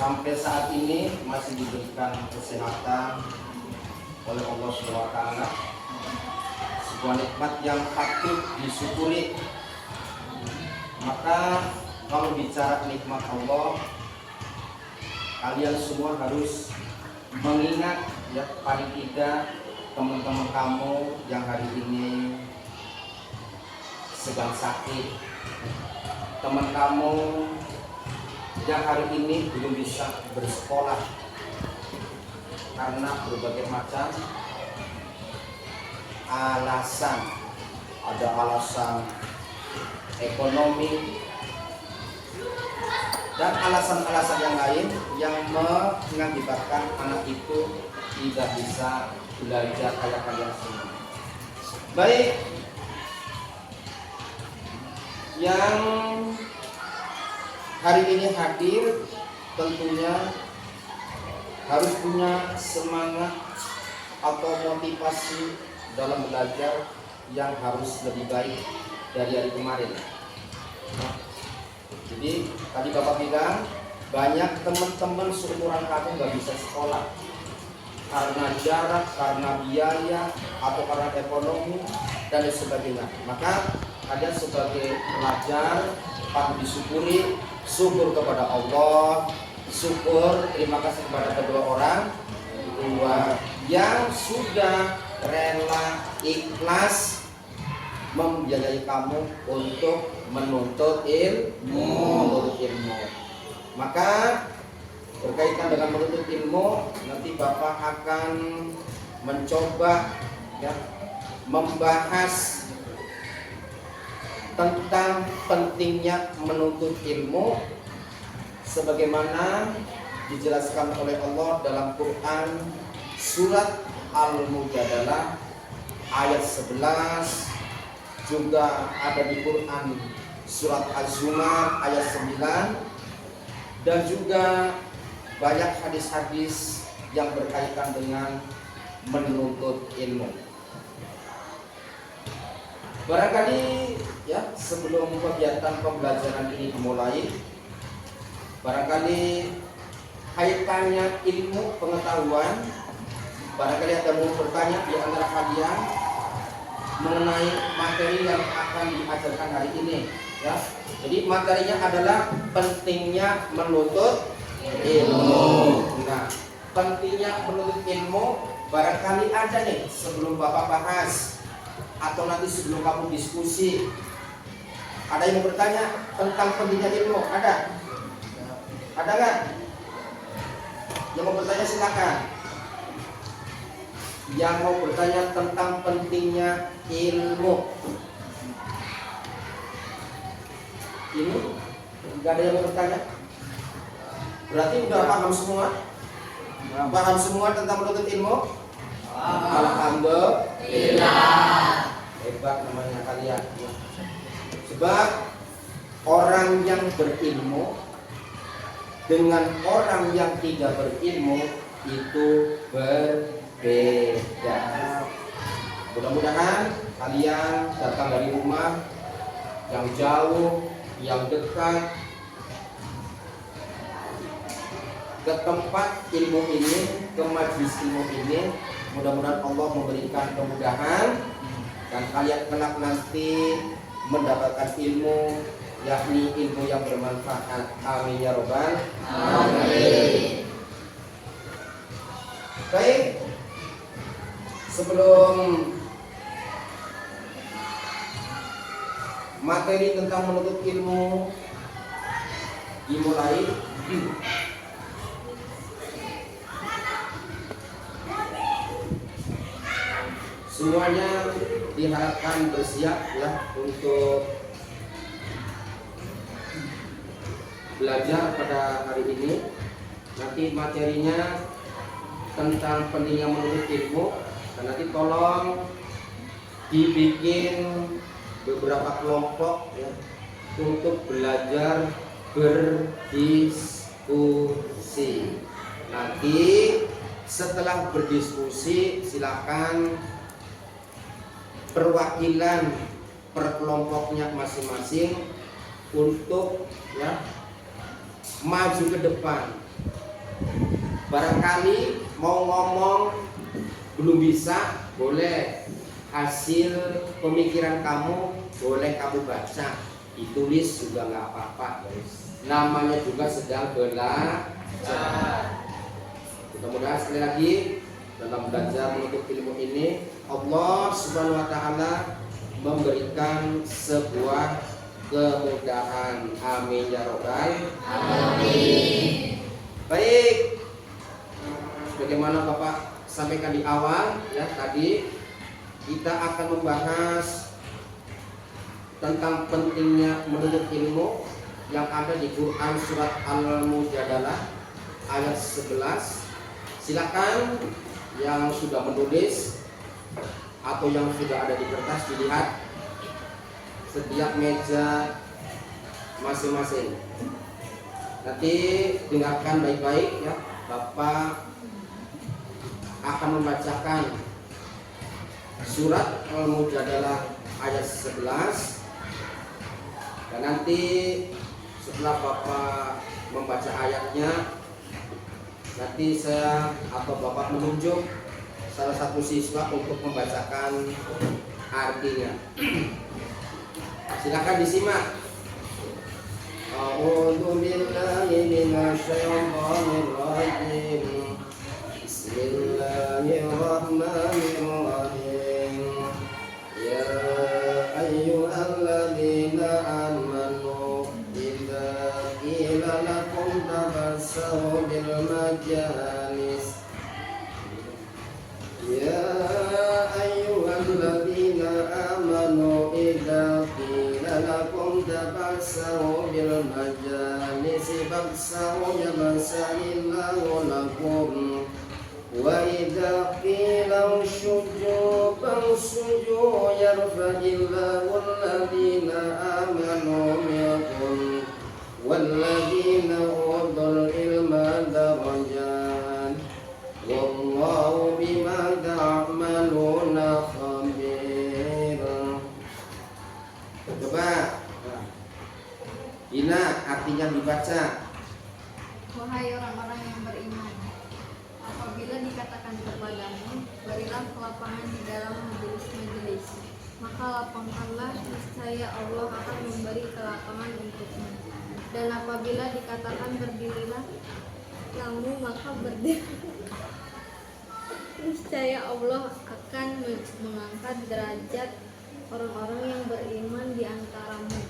sampai saat ini masih diberikan kesehatan oleh Allah SWT, sebuah nikmat yang patut disyukuri. Maka kalau bicara nikmat Allah, kalian semua harus mengingat ya, paling tidak teman-teman kamu yang hari ini sedang sakit, teman kamu yang hari ini belum bisa bersekolah karena berbagai macam alasan. Ada alasan ekonomi dan alasan-alasan yang lain yang mengakibatkan anak itu tidak bisa belajar kayak kalian semua. Baik, yang hari ini hadir tentunya harus punya semangat atau motivasi dalam belajar yang harus lebih baik dari hari kemarin. Jadi tadi Bapak bilang banyak teman-teman seumuran kamu nggak bisa sekolah karena jarak, karena biaya, atau karena ekonomi dan sebagainya. Maka kalian sebagai pelajar patut disyukuri, syukur kepada Allah, syukur terima kasih kepada kedua orang tua yang sudah rela ikhlas membiayai kamu untuk menuntut ilmu. Maka berkaitan dengan menuntut ilmu, nanti Bapak akan mencoba ya, membahas tentang pentingnya menuntut ilmu sebagaimana dijelaskan oleh Allah dalam Quran surat Al-Mujadalah ayat 11, juga ada di Quran surat Az-Zumar ayat 9, dan juga banyak hadis-hadis yang berkaitan dengan menuntut ilmu. Barangkali ya, sebelum kegiatan pembelajaran ini dimulai, barangkali kaitannya ilmu pengetahuan, barangkali ada mau bertanya di antara kalian mengenai materi yang akan diajarkan hari ini ya. Jadi materinya adalah pentingnya menuntut ilmu. Nah, pentingnya menuntut ilmu barangkali ada nih sebelum Bapak bahas atau nanti sebelum kamu diskusi, ada yang mau bertanya tentang pentingnya ilmu? Ada? Ada nggak? Yang mau bertanya silakan. Yang mau bertanya tentang pentingnya ilmu. Ini nggak ada yang mau bertanya? Berarti udah paham semua? Paham semua tentang menuntut ilmu? Alhamdulillah. Hebat namanya kalian. Sebab orang yang berilmu dengan orang yang tidak berilmu itu berbeda. Mudah-mudahan kalian datang dari rumah yang jauh, yang dekat, ke tempat ilmu ini, ke majelis ilmu ini. Mudah-mudahan Allah memberikan kemudahan dan kalian kelak nanti mendapatkan ilmu, yakni ilmu yang bermanfaat. Amin ya robbal alamin. Baik, sebelum materi tentang menuntut ilmu dimulai, semuanya diharapkan bersiap ya untuk belajar pada hari ini. Nanti materinya tentang pentingnya menuntut ilmu, dan nanti tolong dibikin beberapa kelompok ya, untuk belajar berdiskusi. Nanti setelah berdiskusi silakan perwakilan per kelompoknya masing-masing untuk ya maju ke depan Barangkali mau ngomong belum bisa, boleh. Hasil pemikiran kamu boleh kamu baca, ditulis juga nggak apa-apa, guys. Namanya juga sedang belajar. Mudah-mudahan sekali lagi dalam belajar menuntut ilmu ini Allah Subhanahu wa taala memberikan sebuah kemudahan. Amin ya robbal alamin. Baik, bagaimana Bapak sampaikan di awal ya tadi, kita akan membahas tentang pentingnya menuntut ilmu yang ada di Quran surat Al-Mujadalah ayat 11. Silakan yang sudah menulis atau yang sudah ada di kertas dilihat setiap meja masing-masing. Nanti dengarkan baik-baik ya. Bapak akan membacakan surat Al-Mujadalah ayat 11, dan nanti setelah Bapak membaca ayatnya, nanti saya atau Bapak menunjuk salah satu siswa untuk membacakan artinya. Silakan disimak. A'udzu billahi minasyaitonir rajim. Bismillahirrahmanirrahim. Ya ayyuhalladzina amanu idza qila lakum tabassahu bil majalis. Ya ayyuhalladzina amanu idza qila lakum tabassahu bil majalis fabsahu yabsalillahu lakum. Wa idza qila unshuju fansuju yarfa'illahu alladhina amanu minkum walladhina utul ilma darajat wallahu bima ta'maluna khabir. Coba Dina, artinya dibaca. Wahai orang-orang yang beriman, apabila dikatakan kepadamu, berilah kelapangan di dalam majelis-majelis, maka lapangkanlah, niscaya Allah akan memberi kelapangan untukmu. Dan apabila dikatakan berdirilah kamu, maka berdiri, niscaya Allah akan mengangkat derajat orang-orang yang beriman di antaramu.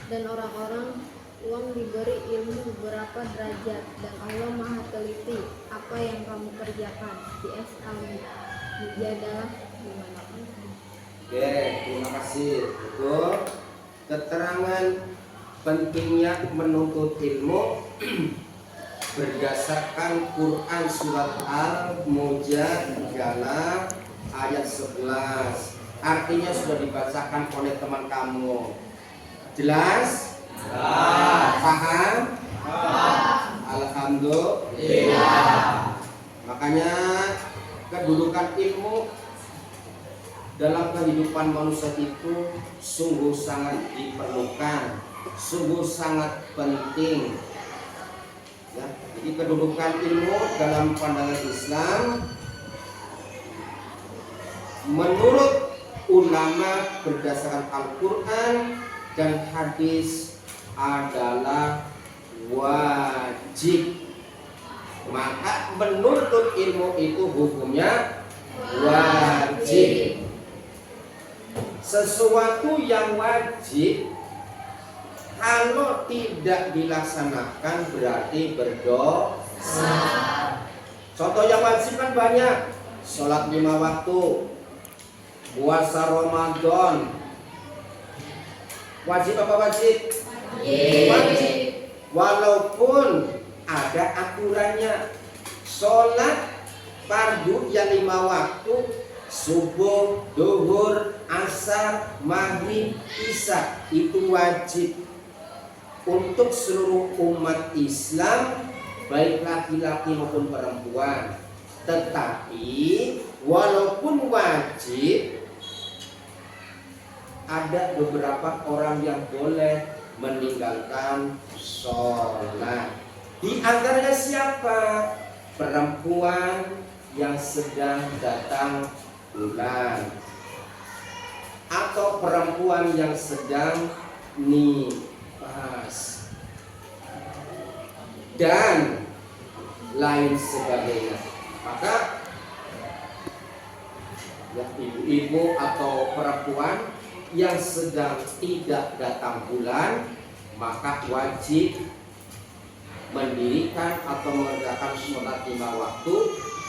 Dan orang-orang uang diberi ilmu beberapa derajat, dan Allah maha teliti apa yang kamu kerjakan. PS Al-Mujadalah 58. Oke, terima kasih. Itu keterangan pentingnya menuntut ilmu berdasarkan Quran surat Al-Mujadalah ayat 11. Artinya sudah dibacakan oleh teman kamu. Jelas? Paham? Alhamdulillah. Makanya kedudukan ilmu dalam kehidupan manusia itu sungguh sangat diperlukan, sungguh sangat penting. Ya, jadi kedudukan ilmu dalam pandangan Islam menurut ulama berdasarkan Al-Quran dan hadis adalah wajib. Maka menuntut ilmu itu hukumnya wajib. Sesuatu yang wajib kalau tidak dilaksanakan berarti berdosa. Contoh yang wajib kan banyak. Sholat 5 waktu, puasa Ramadan. Wajib apa wajib? Wajib. Walaupun ada aturannya. Sholat fardu yang 5 waktu, subuh, duhur, asar, maghrib, isya, itu wajib untuk seluruh umat Islam, baik laki-laki maupun perempuan. Tetapi walaupun wajib, ada beberapa orang yang boleh meninggalkan sholat. Di antaranya siapa? Perempuan yang sedang datang bulan, atau perempuan yang sedang nifas, dan lain sebagainya. Maka ya, ibu-ibu atau perempuan yang sedang tidak datang bulan, maka wajib mendirikan atau mengerjakan sholat 5 waktu,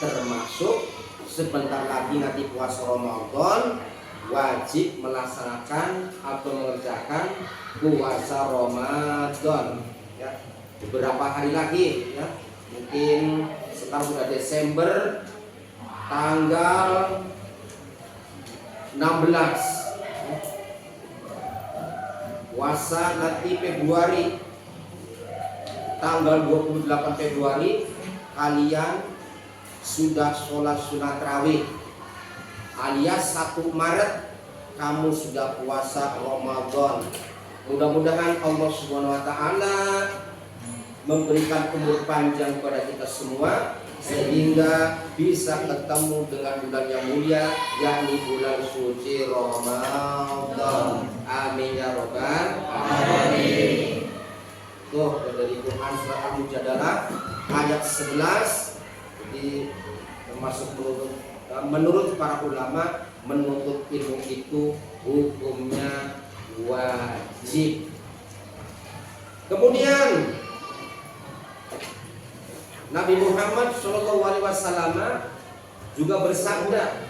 termasuk sebentar lagi nanti puasa Ramadan, wajib melaksanakan atau mengerjakan puasa Ramadan ya. Beberapa hari lagi ya, mungkin sekarang sudah Desember, tanggal 16 puasa nanti Februari, tanggal 28 Februari kalian sudah sholat sunat tarawih, alias 1 Maret kamu sudah puasa Ramadan. Mudah-mudahan Allah Subhanahu wa taala memberikan umur panjang kepada kita semua sehingga bisa ketemu dengan bulan yang mulia, yakni bulan suci Ramadan. Amin ya robbal alamin. Tuh dari Quran surat Al-Mujadalah ayat 11. Jadi termasuk menurut para ulama, menuntut ilmu itu hukumnya wajib. Kemudian Nabi Muhammad SAW juga bersabda.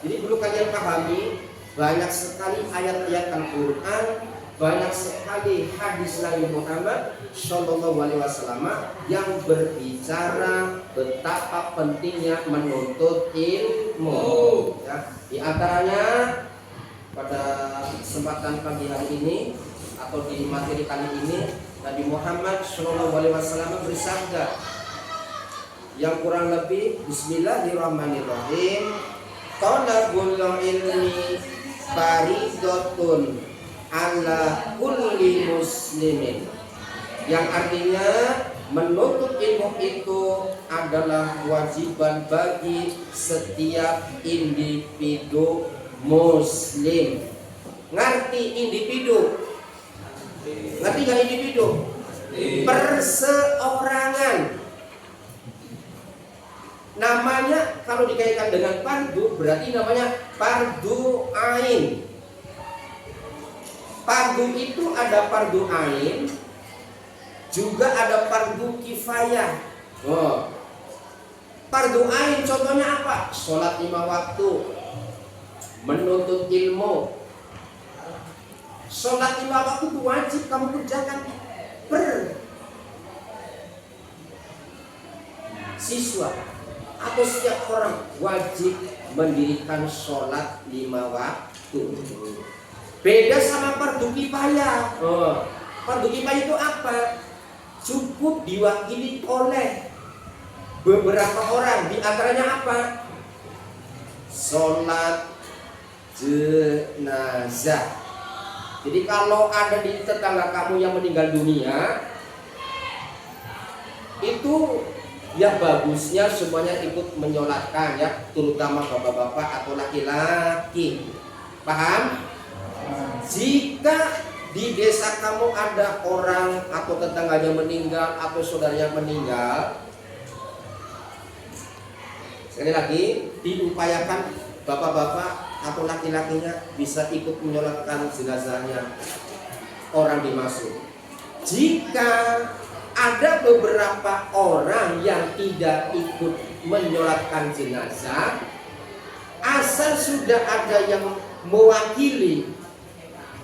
Jadi perlu kalian pahami, banyak sekali ayat-ayat Al-Quran, banyak sekali hadis Nabi Muhammad SAW yang berbicara betapa pentingnya menuntut ilmu. Ya, di antaranya pada kesempatan pagi hari ini atau di materi kali ini, Nabi Muhammad SAW bersabda yang kurang lebih, Bismillahirrahmanirrahim, Talabul ilmi faridatun ala kulli muslimin, yang artinya menuntut ilmu itu adalah kewajiban bagi setiap individu muslim. Ngerti individu? Ngerti gak individu? Perseorangan. Namanya kalau dikaitkan dengan fardu berarti namanya fardu ain. Fardu itu ada fardu ain, juga ada fardu kifayah. Fardu ain contohnya apa? Sholat 5 waktu, menuntut ilmu. Sholat 5 waktu itu wajib kamu kerjakan per siswa atau setiap orang wajib mendirikan sholat 5 waktu. Beda sama fardu kifayah. Fardu kifayah itu apa? Cukup diwakili oleh beberapa orang. Di antaranya apa? Sholat jenazah. Jadi kalau ada di tetangga kamu yang meninggal dunia, itu ya bagusnya semuanya ikut menyolatkan ya, terutama bapak-bapak atau laki-laki. Paham? Jika di desa kamu ada orang atau tetangganya meninggal atau saudara yang meninggal, sekali lagi diupayakan bapak-bapak atau laki-lakinya bisa ikut menyolatkan jenazahnya orang dimaksud. Jika ada beberapa orang yang tidak ikut menyolatkan jenazah, asal sudah ada yang mewakili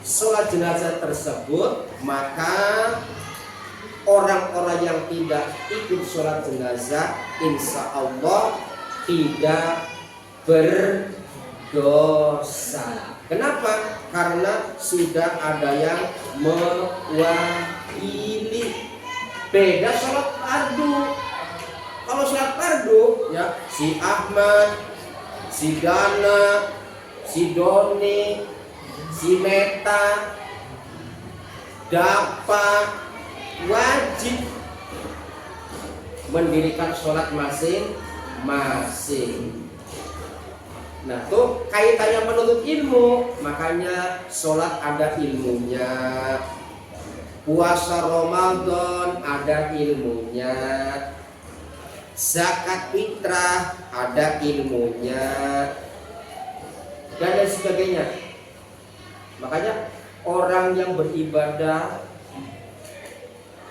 sholat jenazah tersebut, maka orang-orang yang tidak ikut sholat jenazah insya Allah tidak berdosa. Kenapa? Karena sudah ada yang mewakili. Beda sholat fardu. Kalau sholat fardu ya, si Ahmad, si Dana, si Doni, si Meta, Dapa wajib mendirikan sholat masing-masing. Nah tuh kaitannya menuntut ilmu, makanya sholat ada ilmunya, puasa Ramadan ada ilmunya, zakat fitrah ada ilmunya, dan lain sebagainya. Makanya orang yang beribadah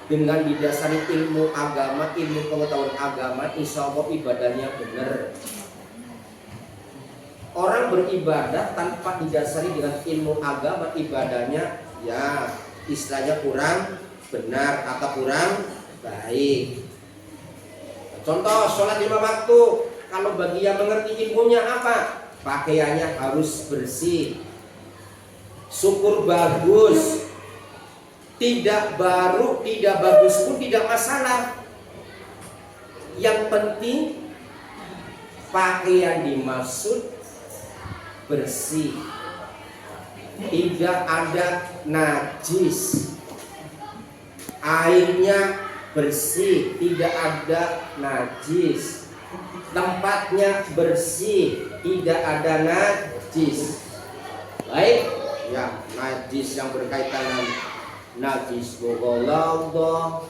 dengan didasari ilmu agama, ilmu pengetahuan agama, insya Allah ibadahnya benar. Orang beribadah tanpa didasari dengan ilmu agama, ibadahnya ya istilahnya kurang benar atau kurang baik. Contoh sholat 5 waktu, kalau bagi yang mengerti ilmunya apa? Pakaiannya harus bersih, syukur bagus, tidak baru, tidak bagus pun tidak masalah. Yang penting pakaian dimaksud bersih, tidak ada najis, airnya bersih, tidak ada najis, tempatnya bersih, tidak ada najis. Baik, ya najis yang berkaitan dengan najis mughalladhah,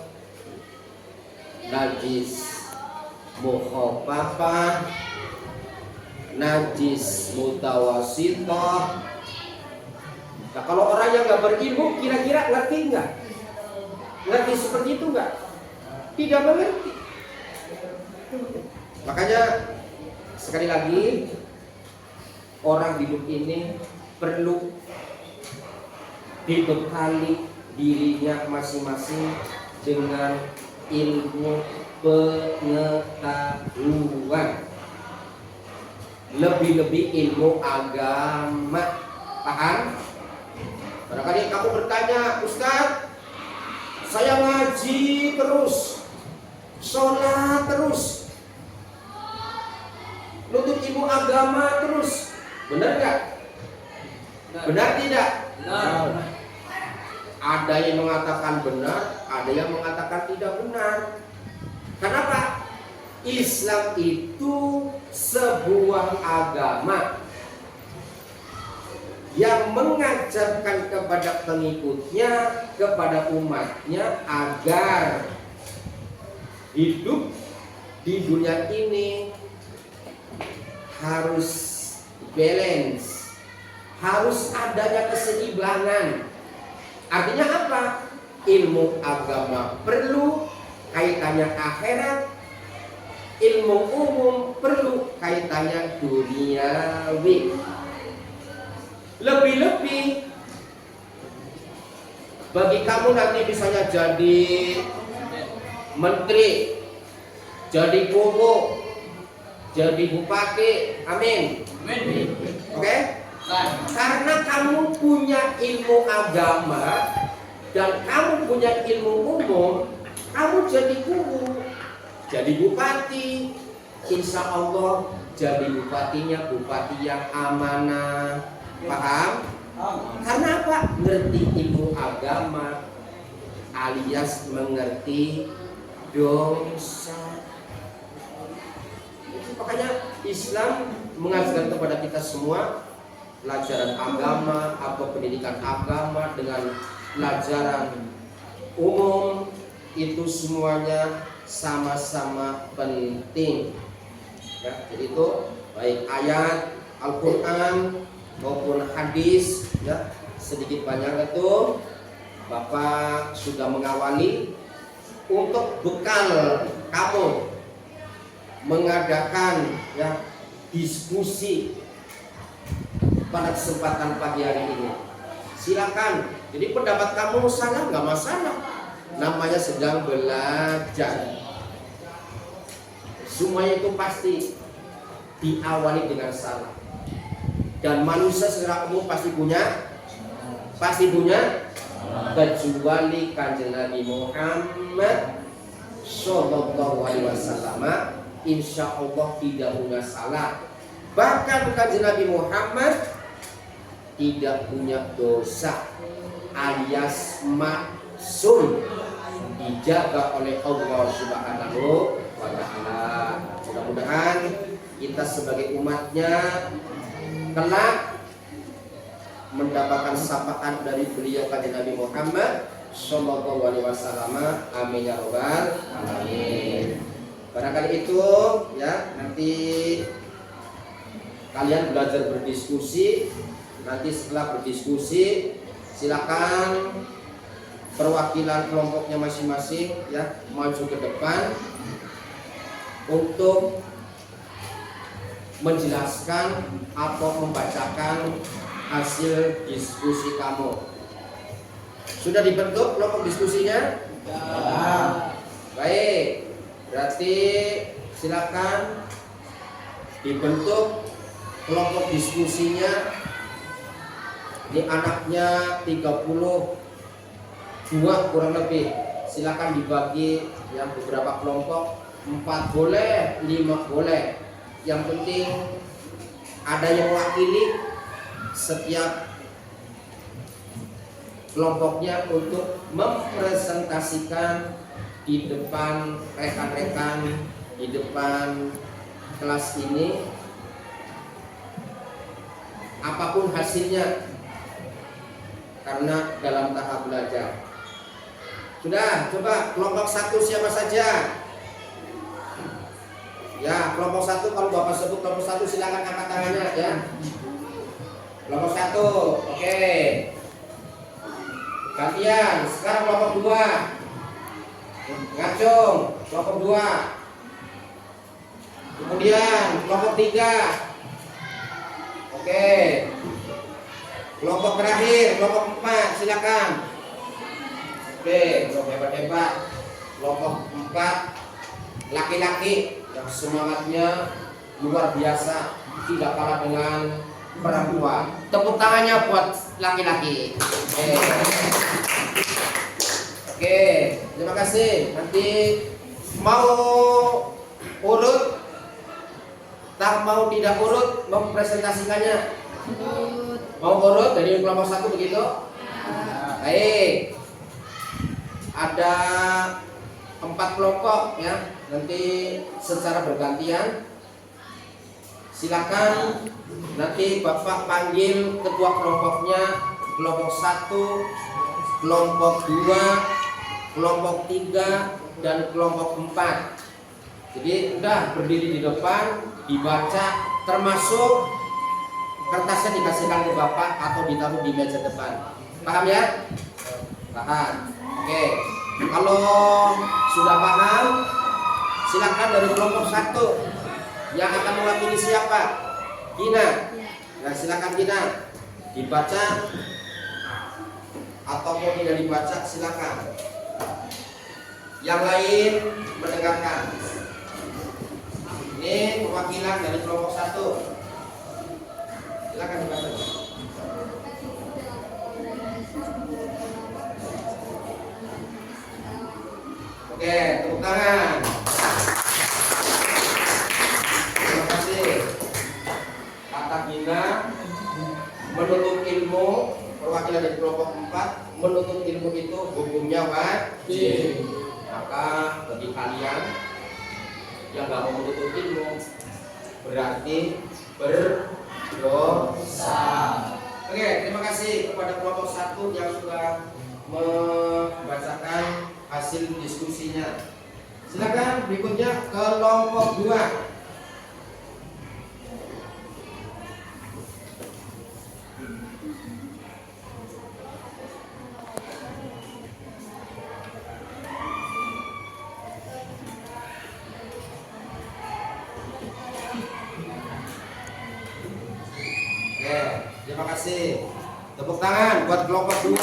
najis mukhafafah, najis mutawasithah. Nah, kalau orang yang nggak berilmu kira-kira ngerti nggak? Ngerti seperti itu nggak? Tidak mengerti. Makanya sekali lagi orang hidup ini perlu dibekali dirinya masing-masing dengan ilmu pengetahuan, lebih-lebih ilmu agama. Paham? Barangkali kamu bertanya, Ustaz, saya ngaji terus, sholat terus, nuntut ilmu agama terus, benar nggak? Benar tidak? Benar. Ada yang mengatakan benar, ada yang mengatakan tidak benar. Kenapa? Islam itu sebuah agama yang mengajarkan kepada pengikutnya, kepada umatnya agar hidup di dunia ini harus balance, harus adanya keseimbangan. Artinya apa? Ilmu agama perlu, kaitannya akhirat. Ilmu umum perlu, kaitannya duniawi. Lebih-lebih bagi kamu nanti misalnya jadi menteri, jadi guru, jadi bupati, amin. Oke? Karena kamu punya ilmu agama dan kamu punya ilmu umum, kamu jadi guru, jadi bupati, insya Allah jadi bupatinya bupati yang amanah. Paham? Karena apa? Ngerti ilmu agama alias mengerti dosa. Itu makanya Islam mengajarkan kepada kita semua pelajaran agama atau pendidikan agama dengan pelajaran umum itu semuanya sama-sama penting. Ya, jadi itu baik ayat Al-Quran maupun hadis, ya sedikit banyak itu Bapak sudah mengawali untuk bekal kamu mengadakan ya diskusi pada kesempatan pagi hari ini. Silakan. Jadi pendapat kamu salah nggak masalah. Namanya sedang belajar. Semuanya itu pasti diawali dengan salah. Dan manusia secara umum pasti punya kecuali Kanjeng Nabi Muhammad Sallallahu Alaihi Wasallam, insya Allah tidak punya salah. Bahkan Kanjeng Nabi Muhammad tidak punya dosa alias maksum. dijaga oleh Allah Subhanahu wa Ta'ala. Mudah-mudahan kita sebagai umatnya kelak mendapatkan sapaan dari beliau kanjeng Nabi Muhammad Sallallahu Alaihi Wasallam. Amin ya robbal alamin. Barangkali itu ya, nanti kalian belajar berdiskusi. Nanti setelah berdiskusi silakan perwakilan kelompoknya masing-masing ya maju ke depan untuk menjelaskan atau membacakan hasil diskusi kamu. Sudah dibentuk kelompok diskusinya? Ya. Baik, berarti silakan dibentuk kelompok diskusinya. Ini anaknya 32 kurang lebih. Silakan dibagi yang beberapa kelompok, 4 boleh, 5 boleh. Yang penting ada yang wakili setiap kelompoknya untuk mempresentasikan di depan rekan-rekan, di depan kelas ini apapun hasilnya, karena dalam tahap belajar. Sudah, coba kelompok 1 siapa saja? Ya, kelompok 1, kalau Bapak sebut kelompok 1 silakan angkat tangannya ya. Kelompok 1, oke. Gantian, sekarang kelompok 2. Ngacung, kelompok 2. Kemudian kelompok 3. Oke. Kelompok terakhir, kelompok 4, silakan. Oke, kelompok hebat-hebat. Kelompok 4 laki-laki yang semangatnya luar biasa, tidak kalah dengan perempuan. Tepuk tangannya buat laki-laki. Oke, terima kasih. Nanti mau urut, tak mau tidak urut mempresentasikannya. Mau urut dari kelompok 1 begitu? Baik. Ada 4 kelompok ya. Nanti secara bergantian. Silakan nanti Bapak panggil ketua kelompoknya, kelompok 1, kelompok 2, kelompok 3, dan kelompok 4. Jadi udah berdiri di depan, dibaca, termasuk kertasnya dikasihkan ke Bapak atau ditaruh di meja depan. Paham ya? Paham. Oke. Kalau sudah paham, silakan dari kelompok 1 yang akan mewakili siapa? Gina. Nah, silakan Gina. Dibaca atau mau tidak dibaca silakan. Yang lain mendengarkan. Ini perwakilan dari kelompok 1. Silakan dibaca. Oke, tepuk tangan. Terima kasih. Kata Gina, menuntut ilmu, perwakilan dari kelompok 4, menuntut ilmu itu hukumnya wajib. Maka bagi kalian yang nggak mau menuntut ilmu berarti berdosa. Oke, terima kasih kepada kelompok 1 yang sudah membacakan hasil diskusinya. Silakan berikutnya kelompok 2. Oke, terima kasih. Tepuk tangan buat kelompok 2.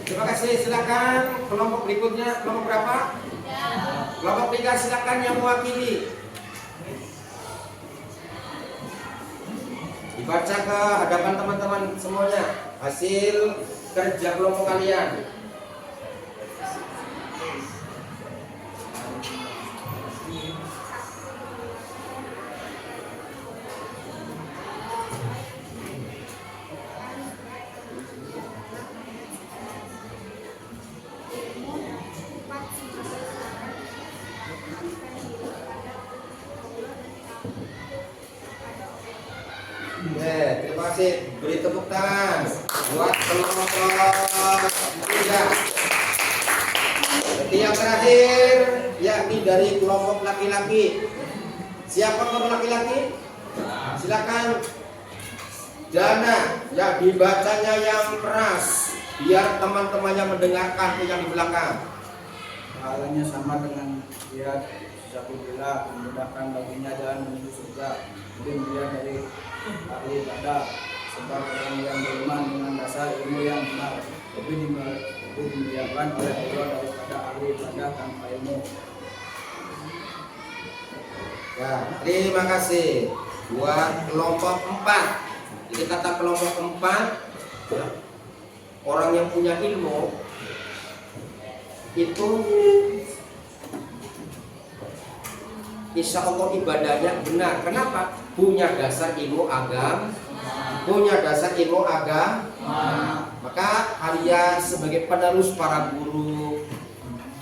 Terima kasih. Silakan kelompok berikutnya, kelompok berapa? 3. Kelompok 3 silakan yang mewakili. Dibaca ke hadapan teman-teman semuanya hasil kerja kelompok kalian. kasih. Beri tepuk tangan buat kelompok 3. Yang terakhir yakni dari kelompok laki-laki. Siapa kelompok laki-laki? Silakan. Dana yang dibacanya yang keras biar teman-temannya mendengarkan yang di belakang. Pahalanya sama dengan dia Fisabilillah, memudahkan baginya jalan menuju surga. Kemudian dia dari ahli ibadah, sebab orang yang beriman dengan dasar ilmu yang benar lebih dimuliakan oleh Allah daripada ahli ibadah tanpa ilmu. Ya, terima kasih buat kelompok 4. Jadi kata kelompok 4, ya, orang yang punya ilmu itu insya Allah ibadahnya benar. Kenapa? Punya dasar ilmu agama, Maka kalian sebagai penerus para guru,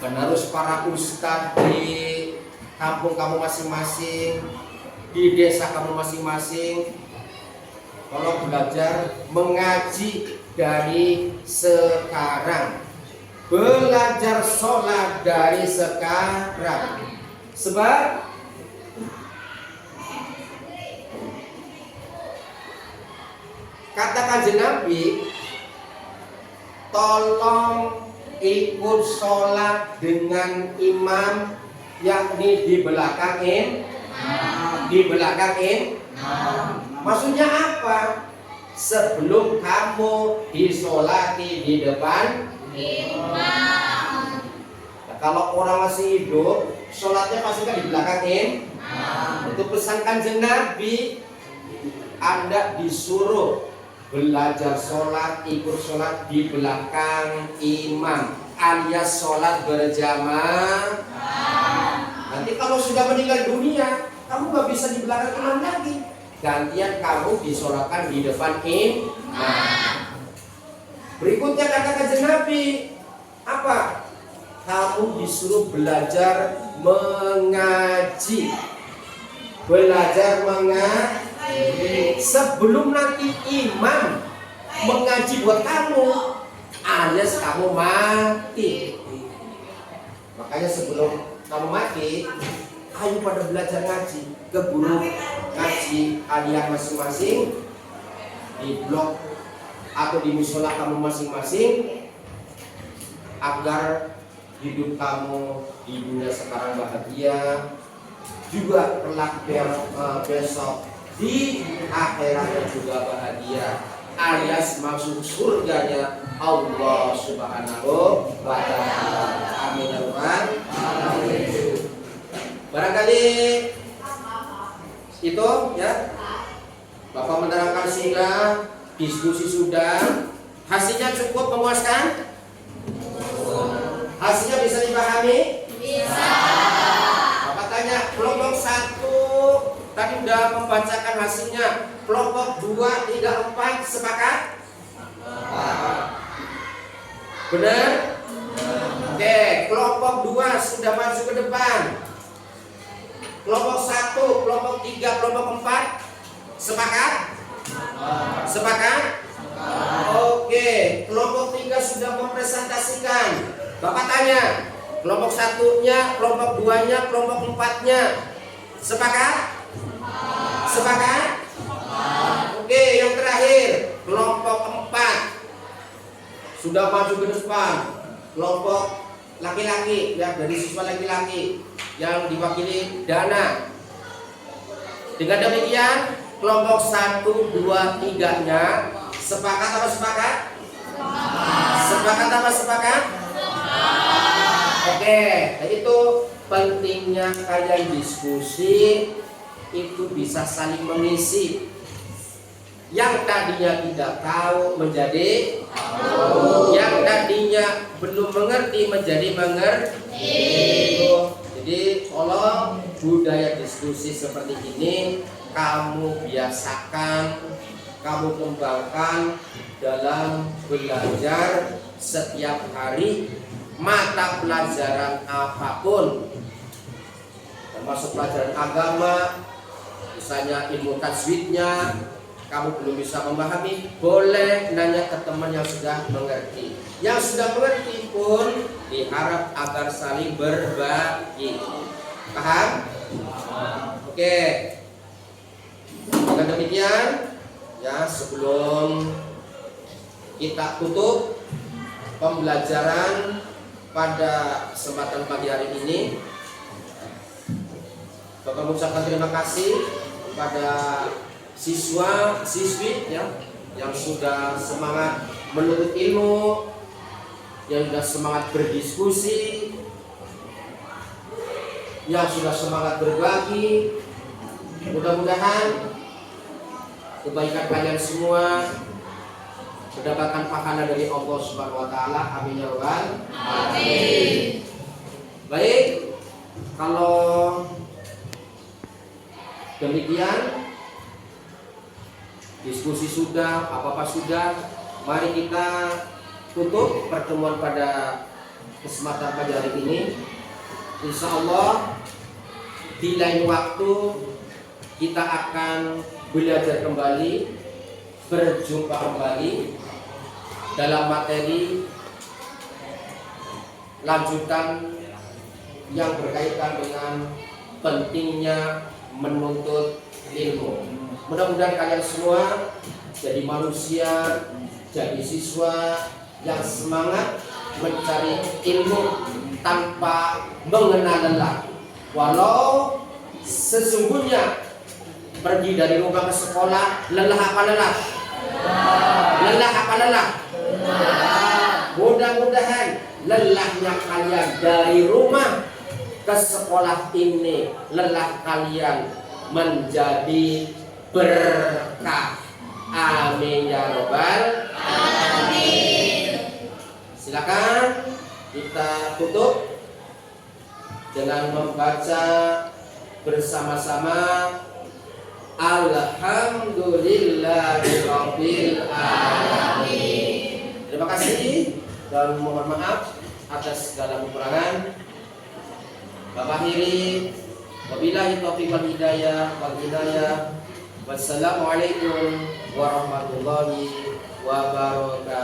penerus para ustadz di kampung kamu masing-masing, di desa kamu masing-masing, tolong belajar mengaji dari sekarang. Belajar sholat dari sekarang. Sebab kata Kanjeng Nabi, tolong ikut sholat dengan imam, yakni di belakang Maksudnya apa? Sebelum kamu disolati di depan imam. Nah, kalau orang masih hidup, sholatnya pasti kan di belakang Itu pesan Kanjeng Nabi. Anda disuruh belajar sholat, ikut sholat di belakang imam, alias sholat berjamaah. Nanti kalau sudah meninggal dunia, kamu gak bisa di belakang imam lagi. Gantian kamu disolatkan di depan imam. Berikutnya kata Kanjeng Nabi, apa? Kamu disuruh belajar mengaji. Sebelum nanti imam mengaji buat kamu, alias kamu mati. Makanya sebelum kamu mati, ayo pada belajar ngaji, ke guru ngaji kalian masing-masing di blog atau di musola kamu masing-masing, agar hidup kamu di dunia sekarang bahagia, juga kelak besok di akhiratnya juga bahagia, alias maksud surganya Allah Subhanahu wa ta'ala. Amin ya rabbal alamin. Barangkali itu ya, Bapak menerangkan sudah, diskusi sudah, hasilnya cukup memuaskan? Hasilnya bisa dipahami? Bisa. Bapak tanya, kelompok 1 tadi sudah membacakan hasilnya, kelompok 2, 3, 4 sepakat? Benar? Oke, kelompok 2 sudah maju ke depan. Kelompok 1, kelompok 3, kelompok 4 sepakat? Sepakat? Oke, kelompok 3 sudah mempresentasikan. Bapak tanya, kelompok 1-nya, kelompok 2-nya, kelompok 4-nya sepakat? Sepakat? Oke, yang terakhir, kelompok 4 sudah maju ke depan. Kelompok laki-laki, ya, dari siswa laki-laki yang diwakili Dana. Dengan demikian, kelompok 1, 2, 3-nya sepakat apa sepakat? Sepakat apa sepakat? Oke, nah itu pentingnya kalian diskusi itu bisa saling mengisi. Yang tadinya tidak tahu menjadi tahu, yang tadinya belum mengerti menjadi mengerti. Jadi kalau budaya diskusi seperti ini kamu biasakan, kamu kembangkan dalam belajar setiap hari mata pelajaran apapun, termasuk pelajaran agama, misalnya ilmu tajwidnya. kamu belum bisa memahami, boleh nanya ke teman yang sudah mengerti. Yang sudah mengerti pun diharap agar saling berbagi. Paham? Oke. Dengan demikian, ya, sebelum kita tutup pembelajaran pada kesempatan pagi hari ini, Bapak mengucapkan terima kasih kepada siswa siswi ya yang sudah semangat menuntut ilmu, yang sudah semangat berdiskusi, yang sudah semangat berbagi. Mudah-mudahan kebaikan kalian semua mendapatkan pahala dari Allah Subhanahu wa taala. Amin ya rabbal alamin. Baik, kalau demikian diskusi sudah, apa-apa sudah, mari kita tutup pertemuan pada kesempatan pagi hari ini. Insya Allah di lain waktu kita akan belajar kembali, berjumpa kembali dalam materi lanjutan yang berkaitan dengan pentingnya menuntut ilmu. Mudah-mudahan kalian semua jadi manusia, jadi siswa yang semangat mencari ilmu tanpa mengenal lelah. Walau sesungguhnya pergi dari rumah ke sekolah, lelah apa lelah? Lelah apa lelah? Mudah-mudahan lelahnya kalian dari rumah ke sekolah ini, lelah kalian menjadi berkah. Amin ya robbal alamin. Silakan kita tutup dengan membaca bersama-sama Alhamdulillahirabbil alamin. Terima kasih dan mohon maaf atas segala kekurangan. Bapak akhiri, wabillahi taufiq wal hidayah wal hidayah. Wassalamualaikum warahmatullahi wabarakatuh.